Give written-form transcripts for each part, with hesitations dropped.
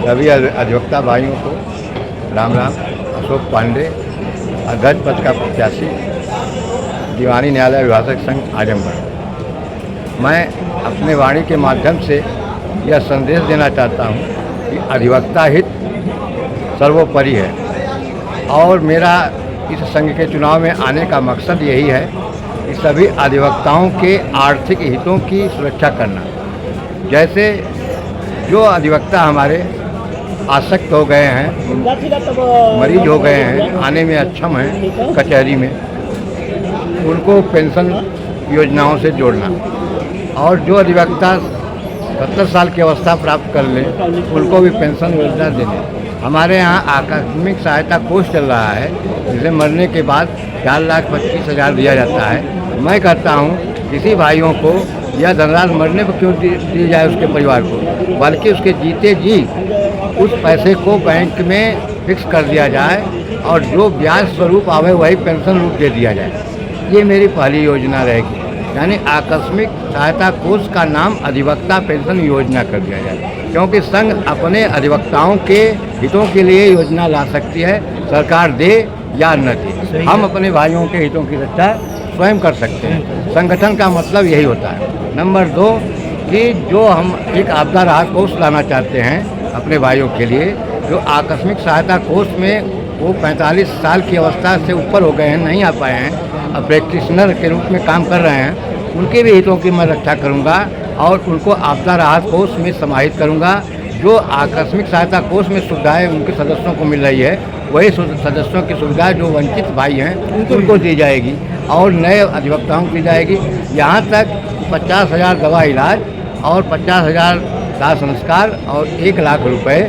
सभी अधिवक्ता भाइयों को राम राम। अशोक पांडे, अध्यक्ष पद का प्रत्याशी, दीवानी न्यायालय अभिभाषक संघ आजमगढ़। मैं अपने वाणी के माध्यम से यह संदेश देना चाहता हूँ कि अधिवक्ता हित सर्वोपरि है और मेरा इस संघ के चुनाव में आने का मकसद यही है कि सभी अधिवक्ताओं के आर्थिक हितों की सुरक्षा करना। जैसे जो अधिवक्ता हमारे आसक्त हो गए हैं, मरीज हो गए हैं, आने में अक्षम हैं कचहरी में, उनको पेंशन योजनाओं से जोड़ना, और जो अधिवक्ता 70 साल की अवस्था प्राप्त कर लें उनको भी पेंशन योजना देने। हमारे यहाँ आकस्मिक सहायता कोष चल रहा है जिसे मरने के बाद 4,25,000 दिया जाता है। मैं कहता हूँ किसी भाइयों को यह धनराशि मरने पर क्यों दी जाए उसके परिवार को, बल्कि उसके जीते जी उस पैसे को बैंक में फिक्स कर दिया जाए और जो ब्याज स्वरूप आवे वही पेंशन रूप दे दिया जाए। ये मेरी पहली योजना रहेगी, यानी आकस्मिक सहायता कोष का नाम अधिवक्ता पेंशन योजना कर दिया जाए, क्योंकि संघ अपने अधिवक्ताओं के हितों के लिए योजना ला सकती है, सरकार दे या न दे। हम अपने भाइयों के हितों की रक्षा स्वयं कर सकते हैं। संगठन का मतलब यही होता है। नंबर 2 कि जो हम एक आपदा राहत कोष लाना चाहते हैं अपने भाइयों के लिए, जो आकस्मिक सहायता कोष में वो 45 साल की अवस्था से ऊपर हो गए हैं, नहीं आ पाए हैं, अब प्रैक्टिशनर के रूप में काम कर रहे हैं, उनके भी हितों की मैं रक्षा करूंगा और उनको आपदा राहत कोष में समाहित करूंगा। जो आकस्मिक सहायता कोष में सुविधाएं उनके सदस्यों को मिल रही है, वही सदस्यों की सुविधा जो वंचित भाई हैं उनको दी जाएगी और नए अधिवक्ताओं को दी जाएगी। यहाँ तक 50,000 दवा इलाज और 50,000 दाह संस्कार और 1 लाख रुपए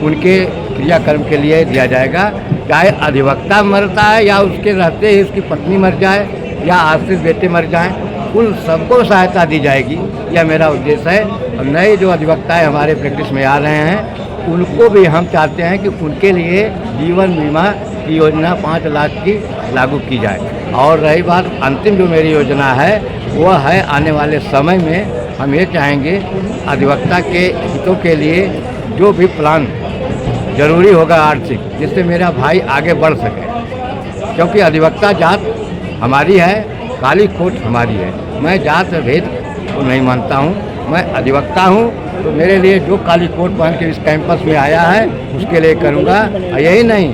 उनके क्रियाकर्म के लिए दिया जाएगा। चाहे अधिवक्ता मरता है या उसके रहते ही उसकी पत्नी मर जाए या आश्रित बेटे मर जाएं, उन सबको सहायता दी जाएगी। यह मेरा उद्देश्य है। और नए जो अधिवक्ताएं हमारे प्रैक्टिस में आ रहे हैं उनको भी हम चाहते हैं कि उनके लिए जीवन बीमा की योजना 5 लाख की लागू की जाए। और रही बात अंतिम जो मेरी योजना है वह है आने वाले समय में हम ये चाहेंगे अधिवक्ता के हितों के लिए जो भी प्लान जरूरी होगा आर्थिक, जिससे मेरा भाई आगे बढ़ सके, क्योंकि अधिवक्ता जात हमारी है, काली कोट हमारी है। मैं जात भेद को नहीं मानता हूँ, मैं अधिवक्ता हूँ, तो मेरे लिए जो काली कोट पहन के इस कैंपस में आया है उसके लिए करूँगा। यही नहीं,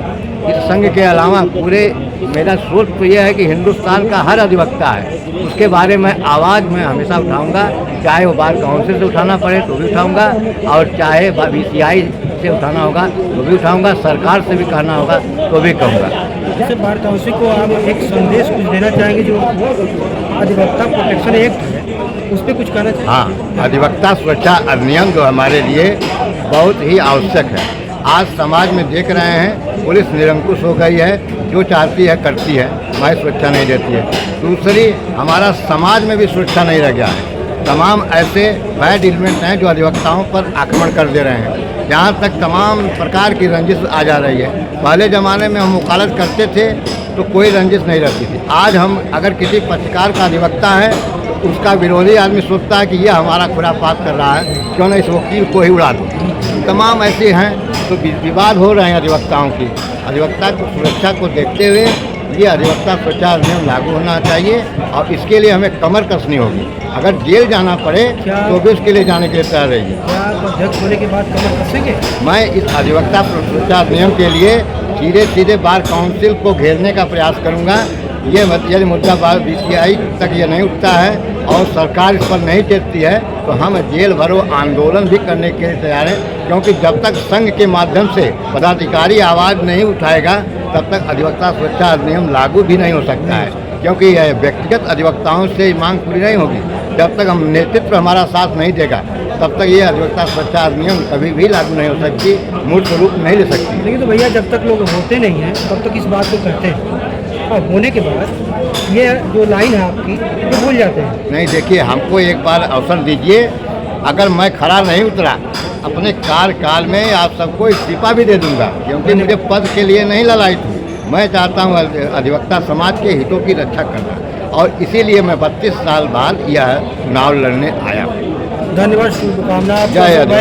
इस संघ के अलावा पूरे मेरा सोच तो यह है कि हिंदुस्तान का हर अधिवक्ता है, उसके बारे में आवाज़ मैं हमेशा उठाऊंगा, चाहे वो बार काउंसिल से उठाना पड़े तो भी उठाऊंगा और चाहे BCI से उठाना होगा तो भी उठाऊंगा, सरकार से भी कहना होगा तो भी कहूँगा। जैसे बार काउंसिल को आप एक संदेश कुछ देना चाहेंगे, जो अधिवक्ता प्रोटेक्शन एक्ट है उस पर कुछ कहना चाहिए? हाँ, अधिवक्ता सुरक्षा अधिनियम जो हमारे लिए बहुत ही आवश्यक है। आज समाज में देख रहे हैं पुलिस निरंकुश हो गई है, जो चाहती है करती है, हमारी सुरक्षा नहीं देती है। दूसरी, हमारा समाज में भी सुरक्षा नहीं रह गया है। तमाम ऐसे बैड एलिमेंट हैं जो अधिवक्ताओं पर आक्रमण कर दे रहे हैं। यहाँ तक तमाम प्रकार की रंजिश आ जा रही है। पहले ज़माने में हम वकालत करते थे तो कोई रंजिश नहीं रहती थी। आज हम अगर किसी पक्षकार का अधिवक्ता है तो उसका विरोधी आदमी सोचता है कि यह हमारा खुरापात कर रहा है, क्यों ना इस वकील को ही उड़ा दो। तमाम ऐसे हैं तो विवाद हो रहे हैं अधिवक्ताओं की। अधिवक्ता की सुरक्षा को देखते हुए ये अधिवक्ता सुरक्षा अधिनियम लागू होना चाहिए और इसके लिए हमें कमर कसनी होगी। अगर जेल जाना पड़े तो भी उसके लिए जाने के लिए तैयार रहिए। क्या आप अध्यक्ष होने के बाद कमर कसेंगे? मैं इस अधिवक्ता सुरक्षा अधिनियम के लिए सीधे बार काउंसिल को घेरने का प्रयास करूंगा। ये यदि मुद्दा BCI तक ये नहीं उठता है और सरकार इस पर नहीं चलती है तो हम जेल भरो आंदोलन भी करने के लिए तैयार हैं, क्योंकि जब तक संघ के माध्यम से पदाधिकारी आवाज़ नहीं उठाएगा तब तक अधिवक्ता सुरक्षा अधिनियम लागू भी नहीं हो सकता है, क्योंकि यह व्यक्तिगत अधिवक्ताओं से मांग पूरी नहीं होगी। जब तक हम नेतृत्व हमारा साथ नहीं देगा तब तक ये अधिवक्ता सुरक्षा अधिनियम कभी भी लागू नहीं हो सकती, मूर्त रूप नहीं ले सकती। लेकिन तो भैया जब तक लोग होते नहीं हैं तब तक इस बात को कहते हैं, और होने के बाद ये जो लाइन है आपकी ये भूल जाते हैं। नहीं, देखिए, हमको एक बार अवसर दीजिए। अगर मैं खड़ा नहीं उतरा अपने कार्यकाल में आप सबको इस्तीफा भी दे दूंगा, क्योंकि मुझे पद के लिए नहीं ललायत हूँ। मैं चाहता हूँ अधिवक्ता समाज के हितों की रक्षा करना, और इसीलिए मैं 32 साल बाद यह चुनाव लड़ने आया हूँ। धन्यवाद, शुभकामना। जय हिंद।